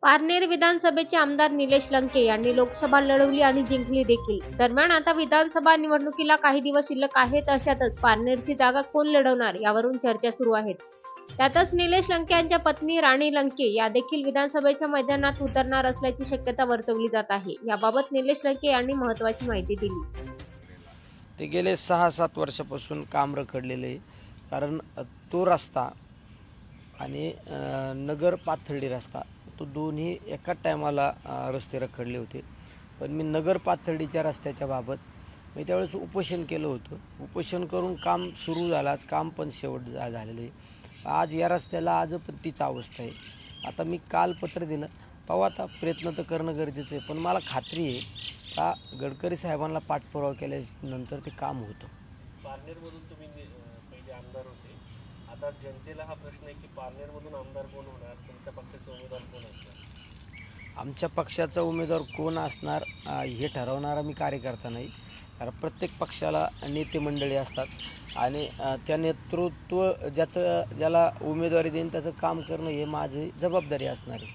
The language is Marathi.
पारनेर विधानसभेचे आमदार निलेश लंके यांनी लोकसभा लढवली आणि जिंकली देखील. दरम्यान आता विधानसभा निवडणुकीला काही दिवस शिल्लक आहेत. अशातच पारनेरची जागा कोण लढवणार यावरून चर्चा सुरू आहेत. त्यातच निलेश लंके यांच्या पत्नी राणी लंके या देखील विधानसभेच्या मैदानात उतरणार असल्याची शक्यता वर्तवली जात आहे. याबाबत निलेश लंके यांनी महत्त्वाची माहिती दिली. ते गेले 6-7 वर्षापासून काम रखडलेले आहे. कारण तो रस्ता आणि नगर पाथर्डी रस्ता तो दोन्ही एकाच टायमाला रस्ते रखडले होते. पण मी नगर पाथर्डीच्या रस्त्याच्या बाबत मी त्यावेळेस उपोषण केलं होतं. उपोषण करून काम सुरू झालं. आज काम पण शेवट झालेलं आहे. आज या रस्त्याला आज पण तीच अवस्था आहे. आता मी काल पत्र दिलं. पाहू आता प्रयत्न तर करणं गरजेचं आहे. पण मला खात्री आहे का गडकरी साहेबांना पाठपुरावा केल्यानंतर ते काम होतं. पारनेरमधून तुम्ही पहिले आमदार होते. आता जनतेला हा प्रश्न आहे की पारनेरमधून आमदार कोण होणार, तुमच्या पक्षाचा उमेदवार कोण असणार? आमच्या पक्षाचा उमेदवार कोण असणार हे ठरवणारा मी कार्यकर्ता नाही. कारण प्रत्येक पक्षाला नेते मंडळी असतात आणि त्या नेतृत्व ज्याला उमेदवारी देईन त्याचं काम करणं हे माझी जबाबदारी असणार आहे.